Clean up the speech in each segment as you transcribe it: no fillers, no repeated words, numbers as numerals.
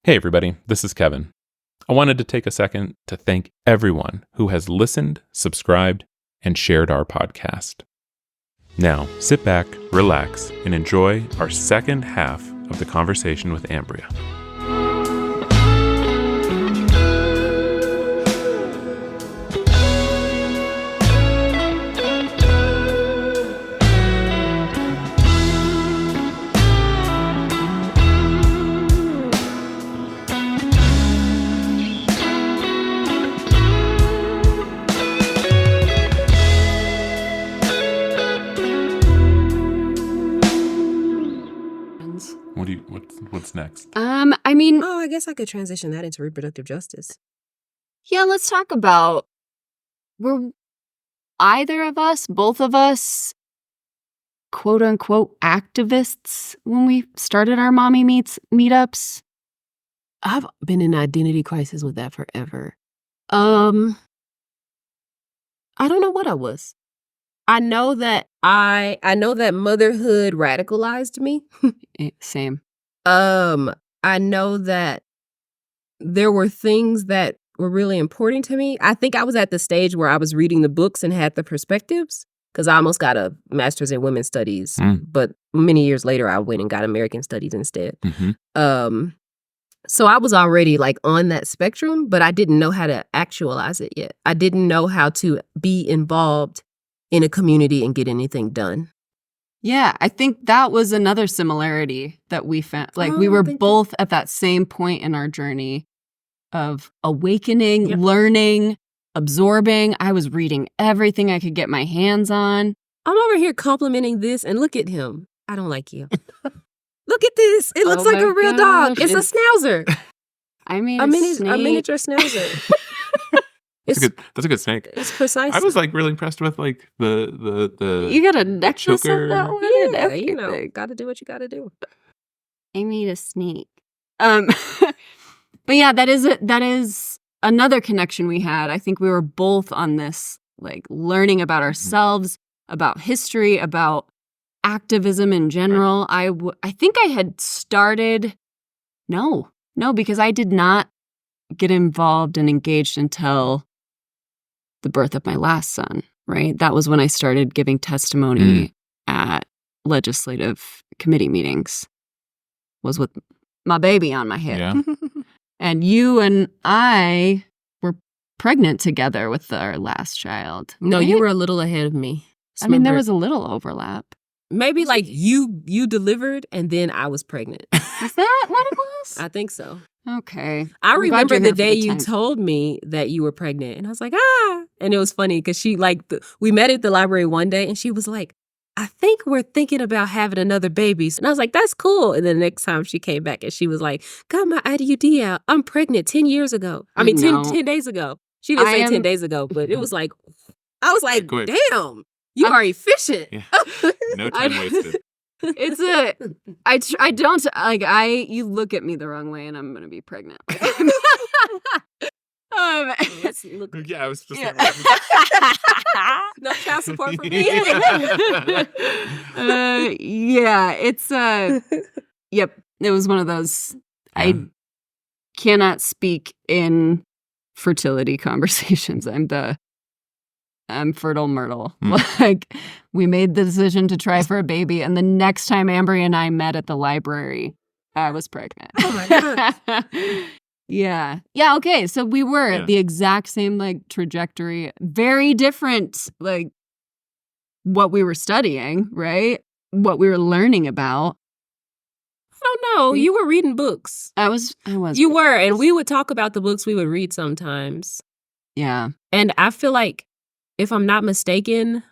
Hey everybody, this is Kevin. I wanted to take a second to thank everyone who has listened, subscribed, and shared our podcast. Now, sit back, relax, and enjoy our second half of the conversation with Ambreia. What's next? I guess I could transition that into reproductive justice. Yeah, let's talk about, were either of us, both of us, quote unquote activists when we started our mommy meetups? I've been in identity crisis with that forever. I don't know what I was. I know that motherhood radicalized me. Same. I know that there were things that were really important to me. I think I was at the stage where I was reading the books and had the perspectives, because I almost got a master's in women's studies, but many years later I went and got American studies instead. Mm-hmm. So I was already like on that spectrum, but I didn't know how to actualize it yet. I didn't know how to be involved in a community and get anything done. Yeah, I think that was another similarity that we found. Like, we were both at that same point in our journey of awakening, learning, absorbing. I was reading everything I could get my hands on. I'm over here complimenting this, and look at him. I don't like you. Look at this. It looks like a real dog. It's a schnauzer. I mean, a miniature schnauzer. That's a good snake. It's precise. I was like really impressed with like the you got a necklace choker. of that one. Yeah, you know, got to do what you got to do. I made a snake. But yeah, that is another connection we had. I think we were both on this, like, learning about ourselves, about history, about activism in general. I think I had started. No, because I did not get involved and engaged until the birth of my last son, right? That was when I started giving testimony at legislative committee meetings, was with my baby on my hip. Yeah. And you and I were pregnant together with our last child. No, right? you were a little ahead of me. I mean, there was a little overlap. Maybe like you delivered and then I was pregnant. Is that what it was? I think so. Okay. I remember the day you told me that you were pregnant, and I was like, and it was funny because she we met at the library one day and she was like, I think we're thinking about having another baby. And I was like, that's cool. And then the next time she came back and she was like, got my IUD out. I'm pregnant 10 years ago. 10 days ago. She didn't say 10 days ago, but it was like, I was like, quick. Damn, you are efficient. Yeah. No time wasted. It's you look at me the wrong way and I'm going to be pregnant. Let's look. Yeah, I was just No child support for me. Yep, it was one of those. Yeah. I cannot speak in fertility conversations. I'm fertile myrtle. Like, we made the decision to try for a baby, and the next time Ambreia and I met at the library, I was pregnant. Oh my God. Yeah. Okay. So we were the exact same, like, trajectory, very different, like, what we were studying, right? What we were learning about. I don't know. You were reading books. I was. You were, and we would talk about the books we would read sometimes. Yeah. And I feel like, if I'm not mistaken,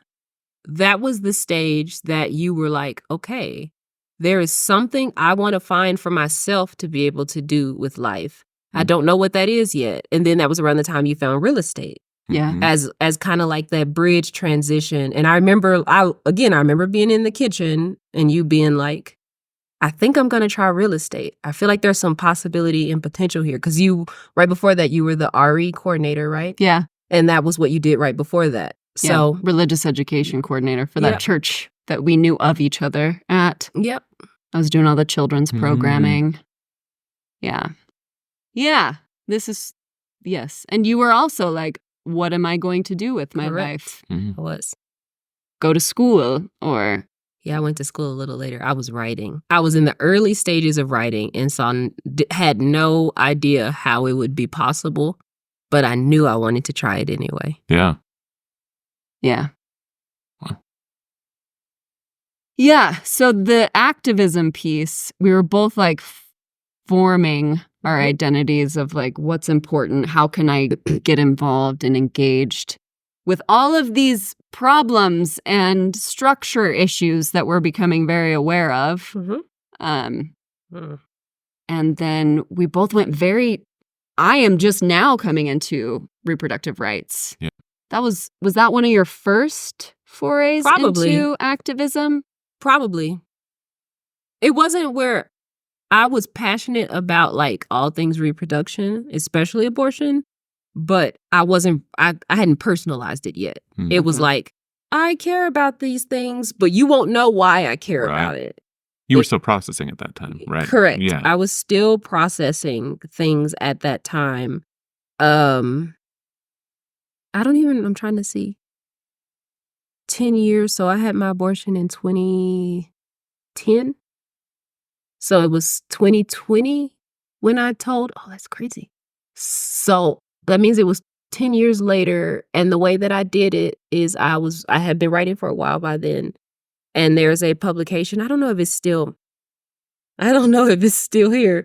that was the stage that you were like, okay, there is something I want to find for myself to be able to do with life. I don't know what that is yet. And then that was around the time you found real estate. Yeah. As kind of like that bridge transition. And I remember being in the kitchen and you being like, I think I'm going to try real estate. I feel like there's some possibility and potential here. Because right before that, you were the RE coordinator, right? Yeah. And that was what you did right before that. So religious education coordinator for that church that we knew of each other at. Yep. I was doing all the children's programming. Yeah. Yeah, yes. And you were also like, what am I going to do with my Correct. life? Mhm. I was. Go to school or... Yeah, I went to school a little later. I was writing. I was in the early stages of writing and had no idea how it would be possible, but I knew I wanted to try it anyway. Yeah. Yeah. Wow. Yeah. So the activism piece, we were both like forming our identities of like what's important, how can I get involved and engaged with all of these problems and structure issues that we're becoming very aware of. And then we both went I am just now coming into reproductive rights. Yeah. Was that one of your first forays Probably. into activism? Probably. It wasn't where I was passionate about like all things reproduction, especially abortion, but I hadn't personalized it yet. Mhm. It was like, I care about these things, but you won't know why I care about it. You were still processing at that time, right? Correct. Yeah. I was still processing things at that time. I'm trying to see. 10 years. So I had my abortion in 2010. So it was 2020 when I told, oh, that's crazy. So that means it was 10 years later. And the way that I did it is I had been writing for a while by then. And there's a publication. I don't know if it's still here,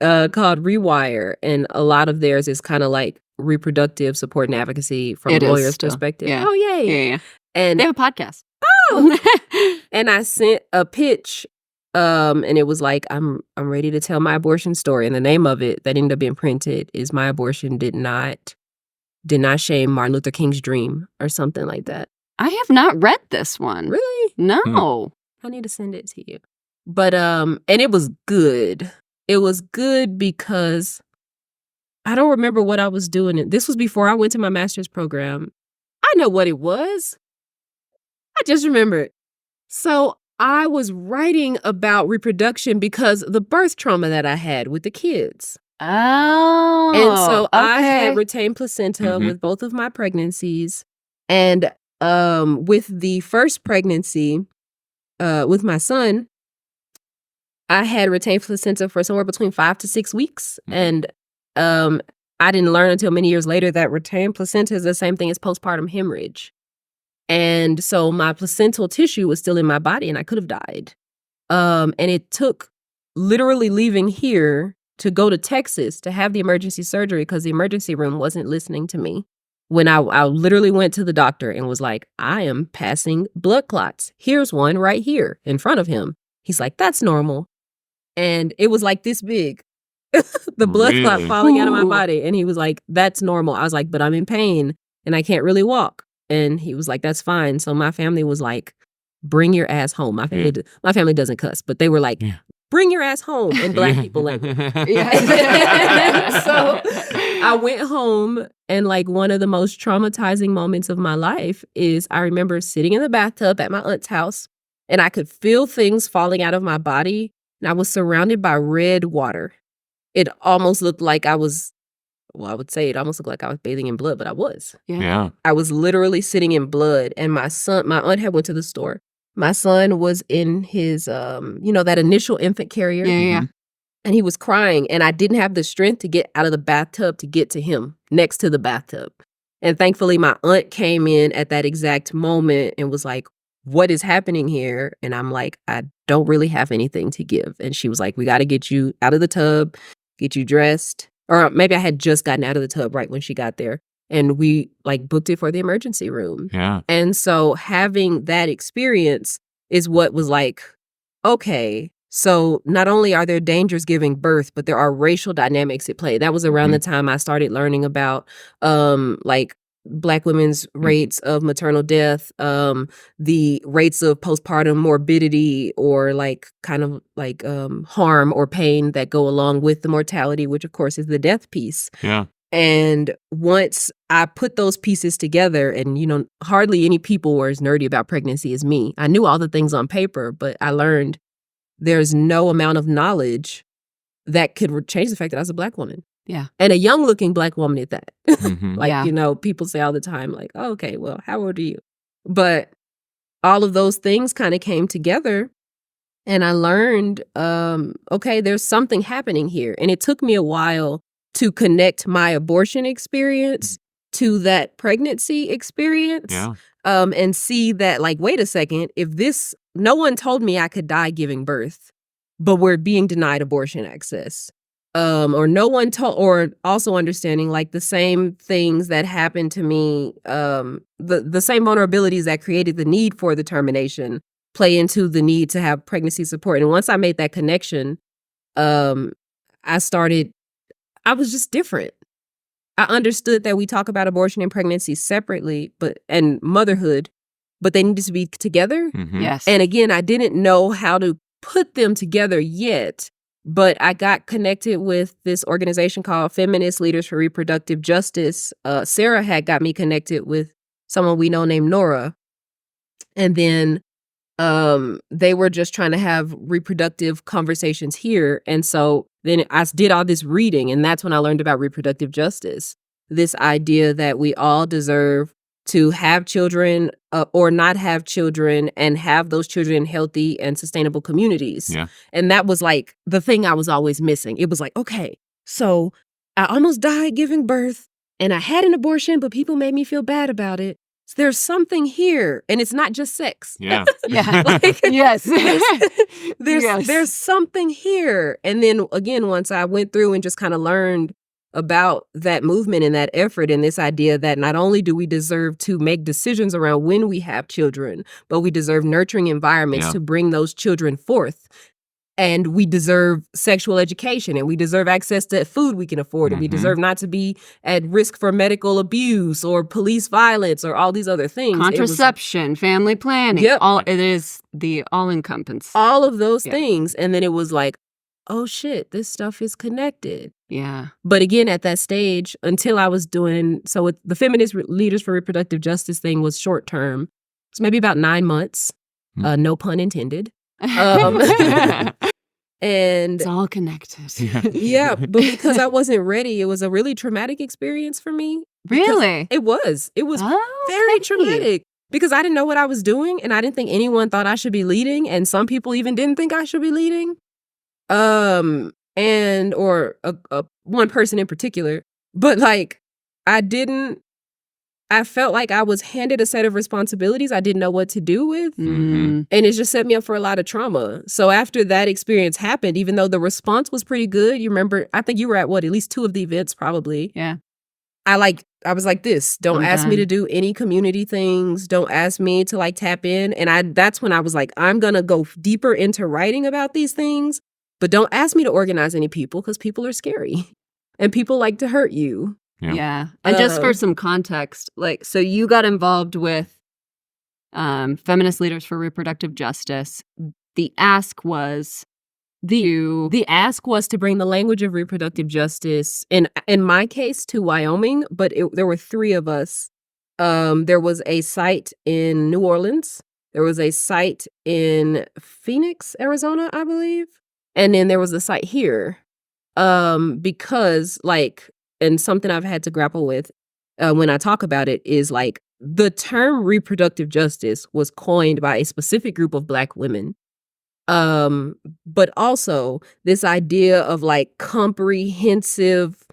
called Rewire. And a lot of theirs is kind of like reproductive support and advocacy from a lawyer's perspective. Yeah. Oh, yay. Yeah. And They have a podcast. oh, and I sent a pitch, and it was like, I'm ready to tell my abortion story. And the name of it that ended up being printed is My Abortion Did Not Shame Martin Luther King's Dream or something like that. I have not read this one. Really? No. I need to send it to you. But and it was good. It was good because I don't remember what I was doing. This was before I went to my master's program. I know what it was. I just remembered. So I was writing about reproduction because the birth trauma that I had with the kids. Oh. And so I okay. had retained placenta with both of my pregnancies. And with the first pregnancy, with my son, I had retained placenta for somewhere between 5 to 6 weeks. And I didn't learn until many years later that retained placenta is the same thing as postpartum hemorrhage. And so my placental tissue was still in my body and I could have died. And it took literally leaving here to go to Texas to have the emergency surgery because the emergency room wasn't listening to me. When I literally went to the doctor and was like, I am passing blood clots. Here's one right here in front of him. He's like, that's normal. And it was like this big, the blood clot falling out of my body. And he was like, that's normal. I was like, but I'm in pain and I can't really walk. And he was like, that's fine. So my family was like, bring your ass home. My family doesn't cuss, but they were like, bring your ass home in Black people language. So I went home, and like one of the most traumatizing moments of my life is I remember sitting in the bathtub at my aunt's house, and I could feel things falling out of my body, and I was surrounded by red water. It almost looked like I would say it almost looked like I was bathing in blood, but I was. Yeah. I was literally sitting in blood, and my aunt had went to the store. My son was in his, that initial infant carrier. Yeah. And he was crying, and I didn't have the strength to get out of the bathtub to get to him next to the bathtub. And thankfully, my aunt came in at that exact moment and was like, what is happening here? And I'm like, I don't really have anything to give. And she was like, we got to get you out of the tub, get you dressed. Or maybe I had just gotten out of the tub right when she got there. And we like booked it for the emergency room. Yeah. And so having that experience is what was like, okay, so not only are there dangers giving birth, but there are racial dynamics at play. That was around the time I started learning about like Black women's rates of maternal death, the rates of postpartum morbidity or like kind of like harm or pain that go along with the mortality, which of course is the death piece. Yeah. And once I put those pieces together, and, hardly any people were as nerdy about pregnancy as me. I knew all the things on paper, but I learned there's no amount of knowledge that could change the fact that I was a Black woman. Yeah. And a young looking Black woman at that. Like, Yeah. you know, people say all the time, like, oh, okay, well, how old are you? But all of those things kind of came together. And I learned, okay, there's something happening here. And it took me a while to connect my abortion experience to that pregnancy experience. Yeah. And see that, like, wait a second, no one told me I could die giving birth, but we're being denied abortion access. Or no one told, or also understanding like the same things that happened to me, the same vulnerabilities that created the need for the termination play into the need to have pregnancy support. And once I made that connection, I was just different. I understood that we talk about abortion and pregnancy separately, and motherhood, but they needed to be together. Yes. And again, I didn't know how to put them together yet, but I got connected with this organization called Feminist Leaders for Reproductive Justice. Sarah had got me connected with someone we know named Nora. And then they were just trying to have reproductive conversations here. And so then I did all this reading, and that's when I learned about reproductive justice. This idea that we all deserve to have children or not have children and have those children in healthy and sustainable communities. Yeah. And that was like the thing I was always missing. It was like, okay, so I almost died giving birth and I had an abortion, but people made me feel bad about it. So there's something here, and it's not just sex. Yeah. Yeah. Like, Yes. there's something here. And then again, once I went through and just kind of learned about that movement and that effort and this idea that not only do we deserve to make decisions around when we have children, but we deserve nurturing environments to bring those children forth. And we deserve sexual education, and we deserve access to food we can afford, and we deserve not to be at risk for medical abuse or police violence or all these other things. Contraception, family planning. Yep. It is the all-encompass. All of those things. And then it was like, oh shit, this stuff is connected. Yeah. But again, at that stage, until I was doing, the Feminist Leaders for Reproductive Justice thing was short term. It's maybe about 9 months. No pun intended. And it's all connected. yeah, but because I wasn't ready, it was a really traumatic experience for me. Really? It was very traumatic because I didn't know what I was doing, and I didn't think anyone thought I should be leading, and some people even didn't think I should be leading. Or one person in particular, but like I felt like I was handed a set of responsibilities I didn't know what to do with. And it just set me up for a lot of trauma. So after that experience happened, even though the response was pretty good, you remember, I think you were at at least 2 of the events probably. Yeah. I was like this, don't ask me to do any community things. Don't ask me to like tap in. And that's when I was like, I'm going to go deeper into writing about these things, but don't ask me to organize any people because people are scary and people like to hurt you. Yeah. And just for some context, so you got involved with Feminist Leaders for Reproductive Justice. The ask was to bring the language of reproductive justice, in my case, to Wyoming, but there were 3 of us. There was a site in New Orleans. There was a site in Phoenix, Arizona, I believe. And then there was a site here. Because and something I've had to grapple with when I talk about it is like the term reproductive justice was coined by a specific group of Black women. But also this idea of like comprehensive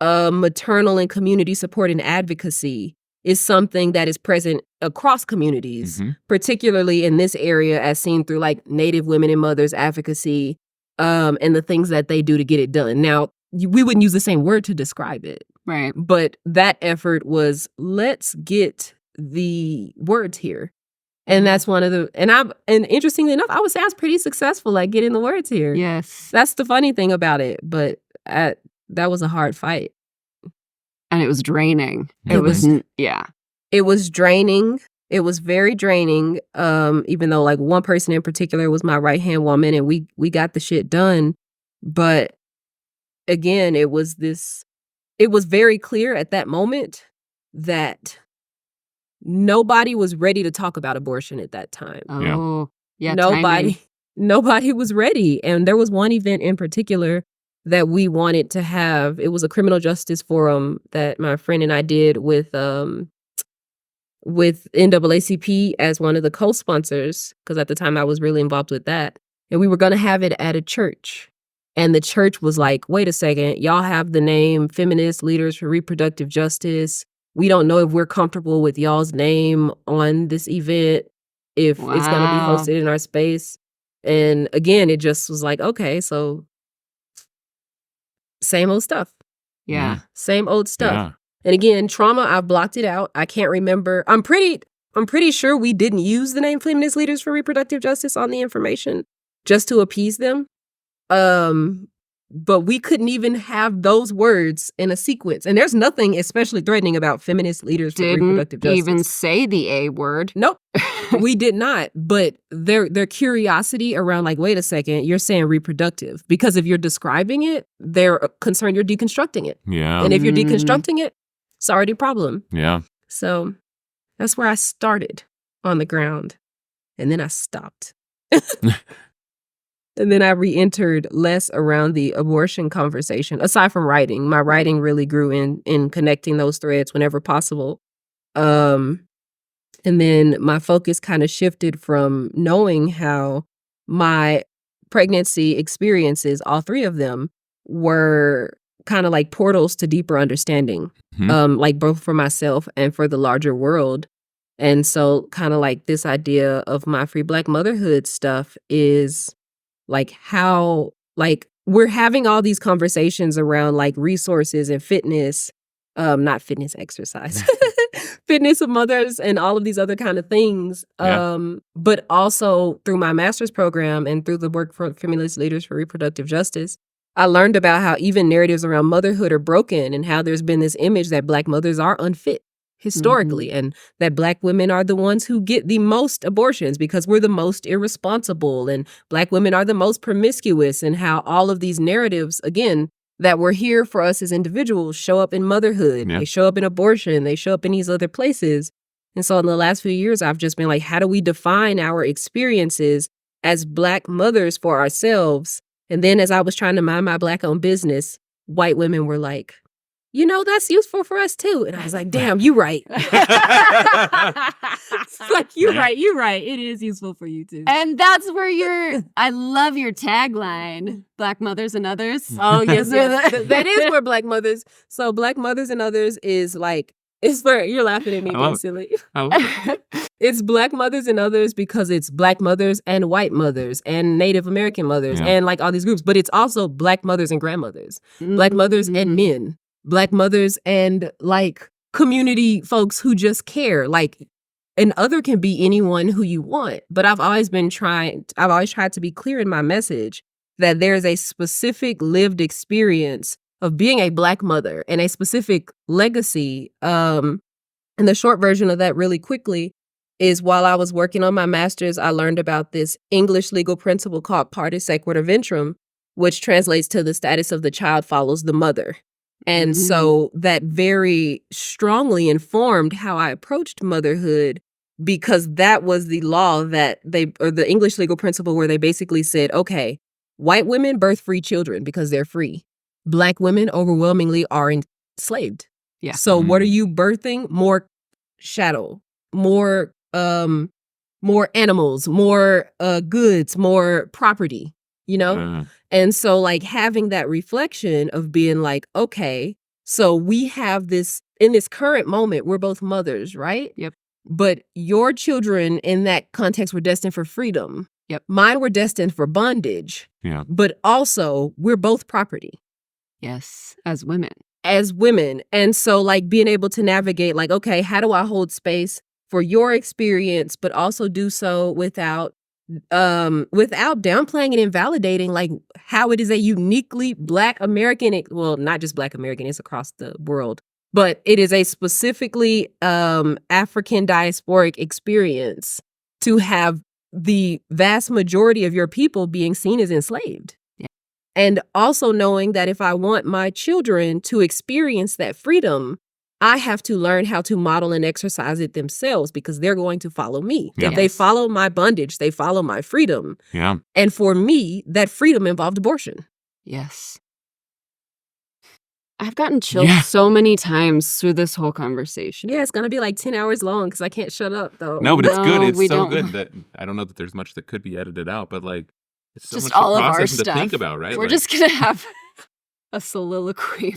maternal and community support and advocacy is something that is present across communities, particularly in this area as seen through like Native women and mothers advocacy and the things that they do to get it done. Now, we wouldn't use the same word to describe it. Right. But that effort was, let's get the words here. And that's one of and interestingly enough, I would say I was pretty successful at getting the words here. Yes. That's the funny thing about it. But that was a hard fight. And it was draining. It was draining. It was very draining. Even though like one person in particular was my right-hand woman and we got the shit done. But again, it was very clear at that moment that nobody was ready to talk about abortion at that time. Oh, yeah. Nobody was ready. And there was one event in particular that we wanted to have. It was a criminal justice forum that my friend and I did with NAACP as one of the co-sponsors, because at the time I was really involved with that. And we were going to have it at a church. And the church was like, wait a second, y'all have the name Feminist Leaders for Reproductive Justice. We don't know if we're comfortable with y'all's name on this event, if it's going to be hosted in our space. And again, it just was like, okay, so same old stuff. Yeah. Same old stuff. Yeah. And again, trauma, I've blocked it out. I can't remember. I'm pretty sure we didn't use the name Feminist Leaders for Reproductive Justice on the information just to appease them. But we couldn't even have those words in a sequence. And there's nothing especially threatening about Feminist Leaders for Reproductive Justice. Didn't even say the A word. Nope. We did not. But their curiosity around like, wait a second, you're saying reproductive. Because if you're describing it, they're concerned you're deconstructing it. Yeah. And if you're deconstructing it, it's already a problem. Yeah. So that's where I started on the ground. And then I stopped. And then I re-entered less around the abortion conversation. Aside from writing, my writing really grew in connecting those threads whenever possible. And then my focus kind of shifted from knowing how my pregnancy experiences, all three of them, were kind of like portals to deeper understanding, like both for myself and for the larger world. And so kind of like this idea of my free Black motherhood stuff is like how, like, we're having all these conversations around like resources and fitness, not fitness, exercise, fitness of mothers and all of these other kind of things. But also through my master's program and through the work for Feminist Leaders for Reproductive Justice, I learned about how even narratives around motherhood are broken and how there's been this image that Black mothers are unfit historically, and that Black women are the ones who get the most abortions because we're the most irresponsible, and Black women are the most promiscuous, and how all of these narratives, again, that were here for us as individuals show up in motherhood. They show up in abortion. They show up in these other places. And so in the last few years, I've just been like, how do we define our experiences as Black mothers for ourselves? And then as I was trying to mind my Black-owned business, white women were like, you know, that's useful for us too. And I was like, damn, you right. It's like, you're right. It is useful for you too. And that's where I love your tagline, Black Mothers and Others. Oh, yes. That is where Black Mothers. So Black Mothers and Others is like, it's for, you're laughing at me being silly. It's Black Mothers and Others because it's Black mothers and white mothers and Native American mothers and like all these groups. But it's also Black mothers and grandmothers, Black mothers and men. Black mothers and like community folks who just care. Like, an other can be anyone who you want. But I've always tried to be clear in my message that there's a specific lived experience of being a Black mother and a specific legacy. And the short version of that really quickly is while I was working on my master's, I learned about this English legal principle called partis sequitur ventrum, which translates to the status of the child follows the mother. And so that very strongly informed how I approached motherhood, because that was the law that or the English legal principle where they basically said, okay, white women birth free children because they're free. Black women overwhelmingly are enslaved. Yeah. So what are you birthing? More chattel, more animals, more goods, more property, you know? And so like having that reflection of being like, okay, so we have this, in this current moment, we're both mothers, right? Yep. But your children in that context were destined for freedom. Yep. Mine were destined for bondage. Yeah. But also we're both property. Yes, as women. As women. And so like being able to navigate like, okay, how do I hold space for your experience, but also do so without downplaying and invalidating like how it is a uniquely Black American, well, not just Black American, it's across the world, but it is a specifically African diasporic experience to have the vast majority of your people being seen as enslaved. Yeah. And also knowing that if I want my children to experience that freedom, I have to learn how to model and exercise it themselves because they're going to follow me. Yeah. If they follow my bondage, they follow my freedom. Yeah. And for me, that freedom involved abortion. Yes. I've gotten chills Yeah. so many times through this whole conversation. Yeah, it's going to be like 10 hours long because I can't shut up, though. No, but it's No, good. we It's so don't. good that I don't know that there's much that could be edited out, but like it's so Just much to all of our process and to stuff. think about, right? We're Like, just going to have a soliloquy.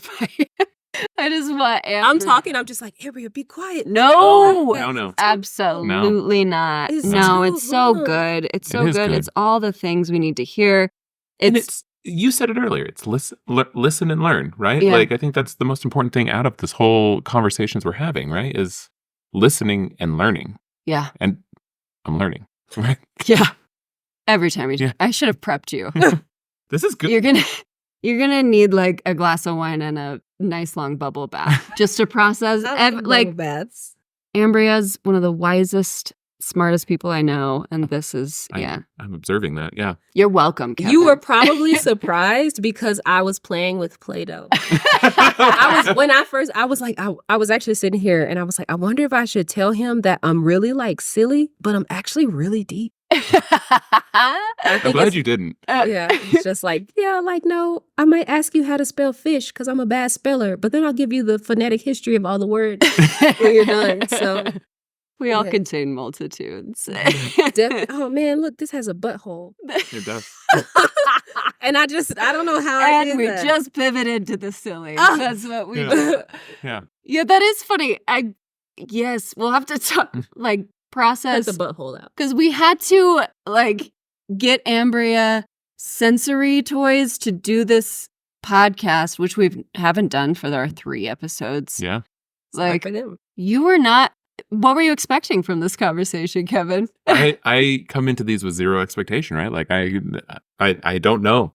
I just want I'm talking, I'm just like, Ambreia, be quiet. No, no. absolutely not. It's No, too it's so long. good. It's It so is good. good. It's all the things we need to hear. And it's you said it earlier. It's listen and learn, right? Yeah. Like I think that's the most important thing out of this whole conversations we're having, right? Is listening and learning. Yeah. And I'm learning, right? Yeah. Every time we do. Yeah. I should have prepped you. This is good. You're gonna need like a glass of wine and a nice long bubble bath just to process. Like baths. Ambreia's one of the wisest, smartest people I know, and this is I'm observing that. Yeah. You're welcome, Kevin. You were probably surprised because I was playing with Play-Doh. I was actually sitting here and I was like, I wonder if I should tell him that I'm really like silly, but I'm actually really deep. I'm glad you didn't. Yeah, it's just like, no, I might ask you how to spell fish because I'm a bad speller, but then I'll give you the phonetic history of all the words when you're done. So we all Yeah. contain multitudes. oh man, look, this has a butthole. It does. And I don't know how I did And we that. just pivoted to the silly. Ah. That's what we Yeah. do. Yeah. Yeah, that is funny. Yes, we'll have to talk, like, Cut process. the butthole out. Because we had to, like, get Ambreia sensory toys to do this podcast, which we haven't done for our 3 episodes. Yeah. Like, For them. you were not. What were you expecting from this conversation, Kevin? I come into these with zero expectation, right? Like I don't know.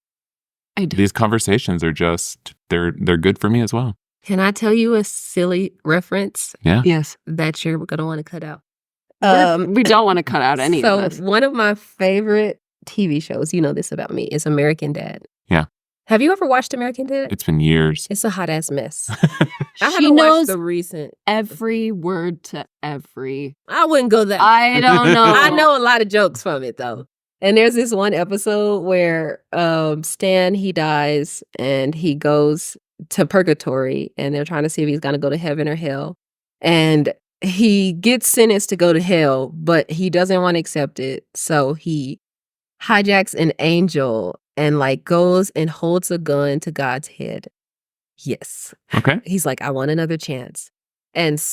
These conversations are just they're good for me as well. Can I tell you a silly reference Yeah. Yes. that you're going to want to cut out? We don't want to cut out any so of this. one of my favorite TV shows, you know this about me, is American Dad. Yeah. Have you ever watched American Dad? It's been years. It's a hot ass mess. She I haven't knows watched the recent. every word to every. I wouldn't go that. I don't know. I know a lot of jokes from it though. And there's this one episode where Stan, he dies and he goes to purgatory and they're trying to see if he's going to go to heaven or hell. And he gets sentenced to go to hell, but he doesn't want to accept it. So he hijacks an angel and like goes and holds a gun to God's head. Yes. Okay. He's like, I want another chance.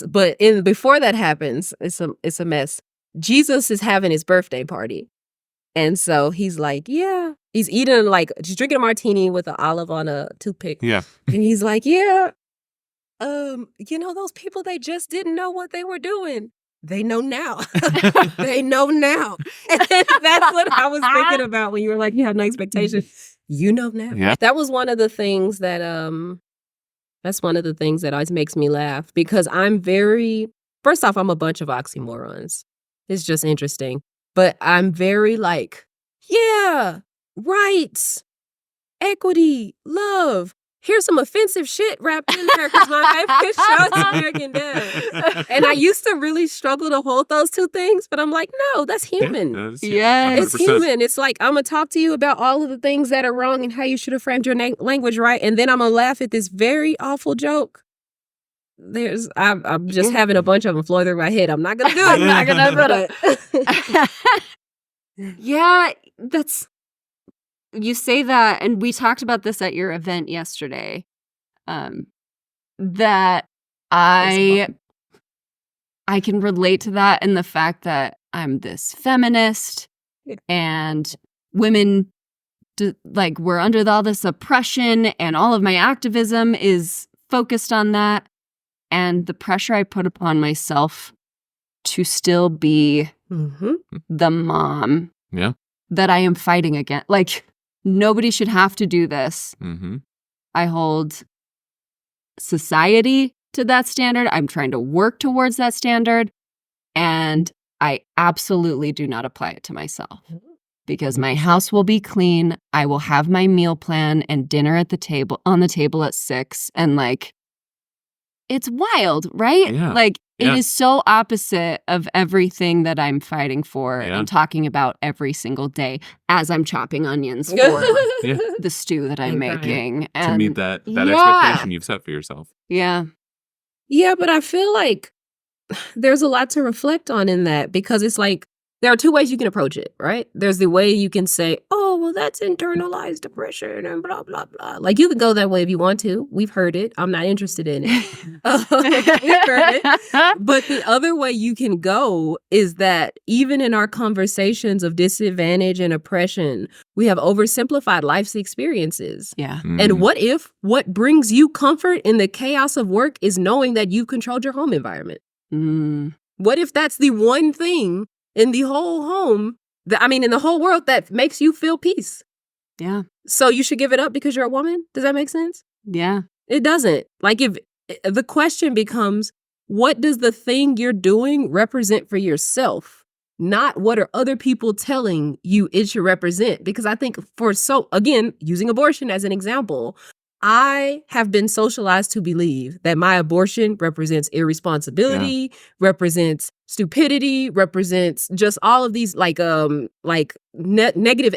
But before that happens, it's a mess. Jesus is having his birthday party. And so he's like, yeah. He's eating he's drinking a martini with an olive on a toothpick. Yeah. And he's like, yeah. Those people, they just didn't know what they were doing. They know now. They know now. And that's what I was thinking about when you were like, you have no expectation. You know now. Yeah. That was one of the things that that's one of the things that always makes me laugh because first off, I'm a bunch of oxymorons. It's just interesting. But I'm very yeah, rights, equity, love. Here's some offensive shit wrapped in there because my favorite show is American Dad. And I used to really struggle to hold those two things, but I'm like, no, that's human. Yes. It's human. It's like, I'm going to talk to you about all of the things that are wrong and how you should have framed your language right. And then I'm going to laugh at this very awful joke. I'm just having a bunch of them flow through my head. I'm not going to do it. I'm not going to do it. Yeah, you say that, and we talked about this at your event yesterday, that I can relate to that in the fact that I'm this feminist and women, we're under all this oppression and all of my activism is focused on that. And the pressure I put upon myself to still be the mom that I am fighting against. Nobody should have to do this. Mm-hmm. I hold society to that standard. I'm trying to work towards that standard. And I absolutely do not apply it to myself because my house will be clean. I will have my meal plan and dinner on the table at 6. And it's wild, right? Yeah. It is so opposite of everything that I'm fighting for and talking about every single day as I'm chopping onions for the stew that I'm making. And to meet that expectation you've set for yourself. Yeah. Yeah, but I feel like there's a lot to reflect on in that, because it's like there are two ways you can approach it, right? There's the way you can say, oh, well, that's internalized depression and blah, blah, blah. Like, you can go that way if you want to. We've heard it. I'm not interested in it. We've heard it. But the other way you can go is that even in our conversations of disadvantage and oppression, we have oversimplified life's experiences. Yeah. And what if what brings you comfort in the chaos of work is knowing that you've controlled your home environment? What if that's the one thing in the whole home, in the whole world that makes you feel peace? Yeah. So you should give it up because you're a woman? Does that make sense? Yeah. It doesn't. Like, if the question becomes, what does the thing you're doing represent for yourself? Not what are other people telling you it should represent? Because I think again, using abortion as an example, I have been socialized to believe that my abortion represents irresponsibility, represents stupidity, represents just all of these negative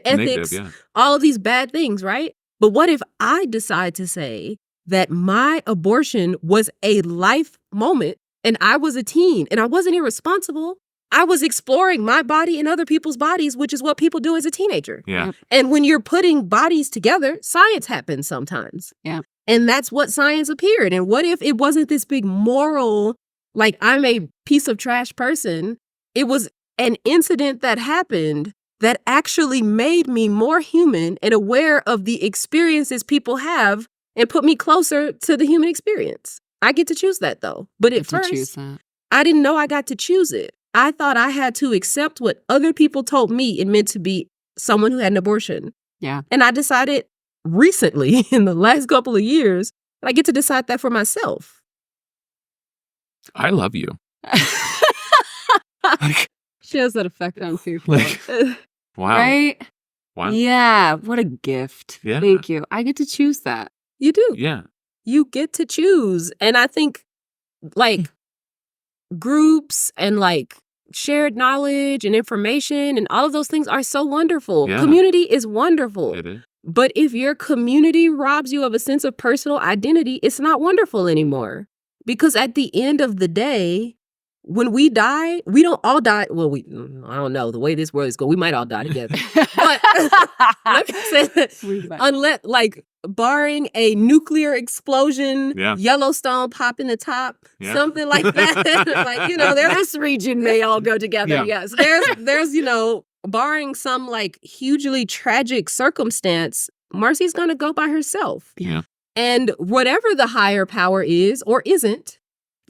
ethics, all of these bad things, right? But what if I decide to say that my abortion was a life moment and I was a teen and I wasn't irresponsible? I was exploring my body and other people's bodies, which is what people do as a teenager. Yeah. And when you're putting bodies together, science happens sometimes. Yeah. And that's what science appeared. And what if it wasn't this big moral, like, I'm a piece of trash person? It was an incident that happened that actually made me more human and aware of the experiences people have and put me closer to the human experience. I get to choose that, though. But at first, I didn't know I got to choose it. I thought I had to accept what other people told me it meant to be someone who had an abortion. Yeah. And I decided recently, in the last couple of years, that I get to decide that for myself. I love you. She has that effect on people. Wow. Right? Wow. Yeah. What a gift. Yeah. Thank you. I get to choose that. You do. Yeah. You get to choose. And I think, groups and shared knowledge and information and all of those things are so wonderful. Yeah. Community is wonderful. It is. But if your community robs you of a sense of personal identity, it's not wonderful anymore. Because at the end of the day, when we die, we don't all die. Well, I don't know. The way this world is going, we might all die together. But let me say that, unless, barring a nuclear explosion, Yellowstone pop in the top, something like that. This region may all go together. Yeah. Yes. There's, barring some hugely tragic circumstance, Marcie's going to go by herself. Yeah. And whatever the higher power is or isn't,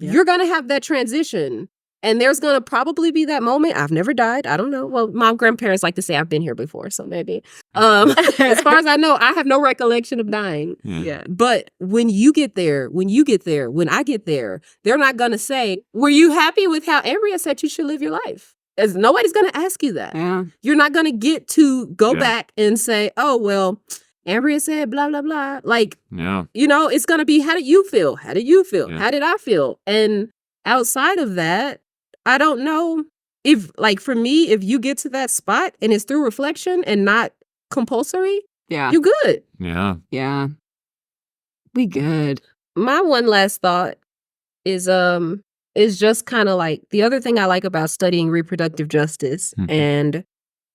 you're going to have that transition. And there's going to probably be that moment. I've never died. I don't know. Well, my grandparents like to say I've been here before, so maybe. As far as I know, I have no recollection of dying. Yeah. But when you get there, when I get there, they're not going to say, were you happy with how Ambreia said you should live your life? As nobody's going to ask you that. Yeah. You're not going to get to go back and say, oh, well, Ambreia said blah, blah, blah. It's going to be, how did you feel? How did you feel? Yeah. How did I feel? And outside of that, I don't know if, for me, if you get to that spot and it's through reflection and not compulsory, you good. Yeah. Yeah. We good. My one last thought is just kind of the other thing I like about studying reproductive justice and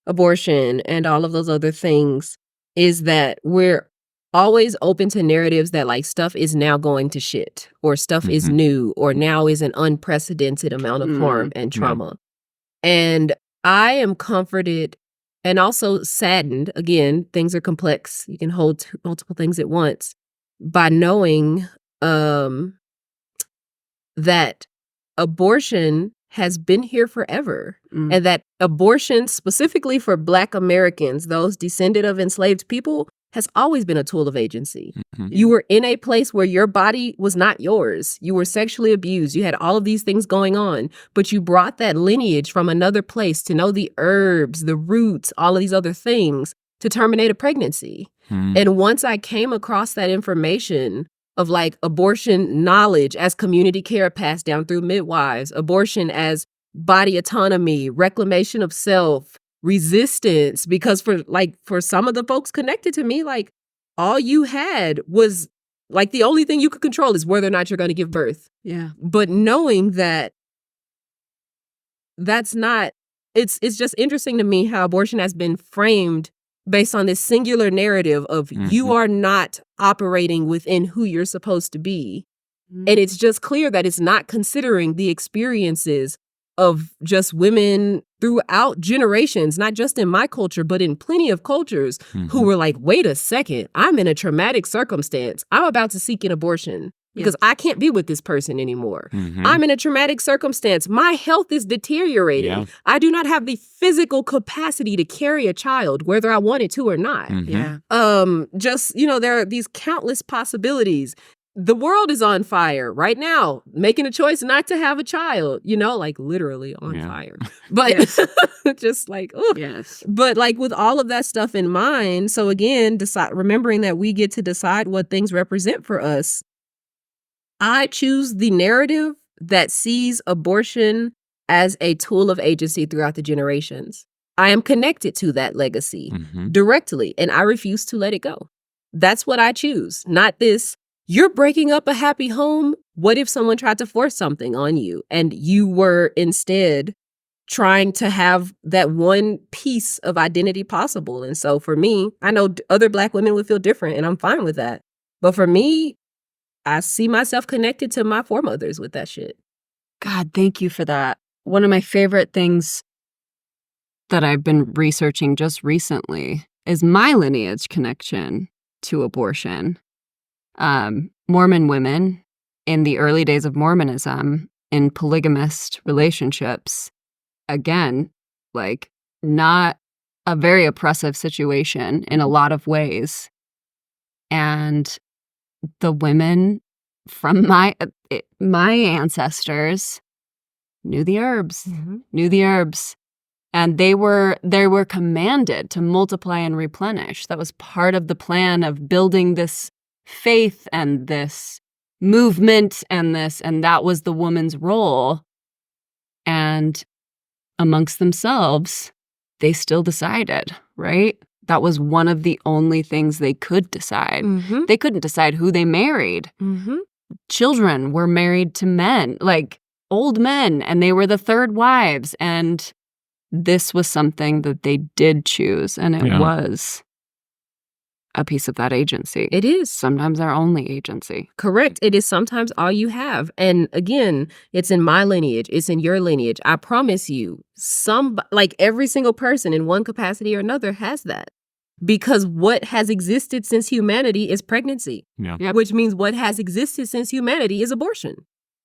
abortion and all of those other things is that we're always open to narratives that stuff is now going to shit or stuff is new or now is an unprecedented amount of harm and trauma. And I am comforted and also saddened. Again, things are complex. You can hold multiple things at once by knowing that abortion has been here forever and that abortion specifically for Black Americans, those descended of enslaved people, has always been a tool of agency. You were in a place where your body was not yours. You were sexually abused. You had all of these things going on, but you brought that lineage from another place to know the herbs, the roots, all of these other things to terminate a pregnancy. And once I came across that information, of like abortion knowledge as community care passed down through midwives, abortion as body autonomy, reclamation of self, resistance. Because for some of the folks connected to me, like all you had was like the only thing you could control is whether or not you're going to give birth. Yeah. But knowing that that's not, it's just interesting to me how abortion has been framed based on this singular narrative of you are not operating within who you're supposed to be. And it's just clear that it's not considering the experiences of just women throughout generations, not just in my culture, but in plenty of cultures who were like, wait a second, I'm in a traumatic circumstance. I'm about to seek an abortion because I can't be with this person anymore. I'm in a traumatic circumstance. My health is deteriorating. Yeah. I do not have the physical capacity to carry a child, whether I wanted to or not. Yeah. Just, there are these countless possibilities. The world is on fire right now, making a choice not to have a child, like literally on fire. But just like, ugh. Yes. But like with all of that stuff in mind, so again, remembering that we get to decide what things represent for us, I choose the narrative that sees abortion as a tool of agency throughout the generations. I am connected to that legacy directly, and I refuse to let it go. That's what I choose, not this. You're breaking up a happy home. What if someone tried to force something on you and you were instead trying to have that one piece of identity possible? And so for me, I know other Black women would feel different, and I'm fine with that. But for me, I see myself connected to my foremothers with that shit. God, thank you for that. One of my favorite things that I've been researching just recently is my lineage connection to abortion. Mormon women in the early days of Mormonism in polygamist relationships, again, like not a very oppressive situation in a lot of ways. And the women from my ancestors knew the herbs, and they were commanded to multiply and replenish. That was part of the plan of building this faith and this movement and that was the woman's role. And amongst themselves, they still decided, right? That was one of the only things they could decide. They couldn't decide who they married. Children were married to men, like old men, and they were the third wives. And this was something that they did choose, and it was a piece of that agency. It is. Sometimes our only agency. Correct. It is sometimes all you have. And again, it's in my lineage. It's in your lineage. I promise you, every single person in one capacity or another has that. Because what has existed since humanity is pregnancy. Which means what has existed since humanity is abortion.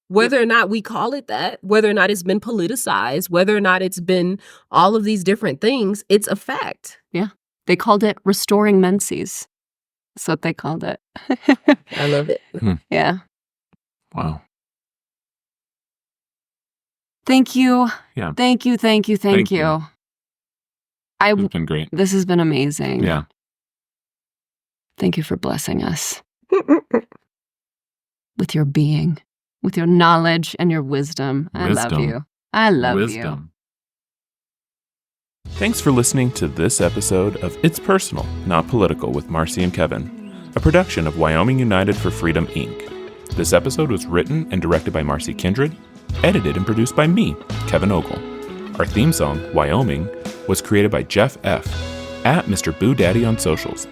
Whether or not we call it that, whether or not it's been politicized, whether or not it's been all of these different things, it's a fact. Yeah. They called it restoring menses. That's what they called it. I love it. Yeah. Wow. Thank you. Yeah. Thank you. Thank you. It's been great. This has been amazing. Yeah. Thank you for blessing us with your being, with your knowledge and your wisdom. I love you. I love you. Thanks for listening to this episode of It's Personal, Not Political with Marcie and Kevin, a production of Wyoming United for Freedom, Inc. This episode was written and directed by Marcie Kindred, edited and produced by me, Kevin Ogle. Our theme song, Wyoming, was created by Jeff F. at Mr. Boo Daddy on socials.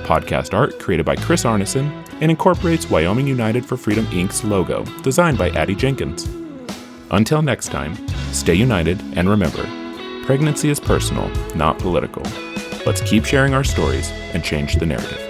Podcast art created by Chris Arneson and incorporates Wyoming United for Freedom, Inc.'s logo, designed by Addie Jenkins. Until next time, stay united and remember, pregnancy is personal, not political. Let's keep sharing our stories and change the narrative.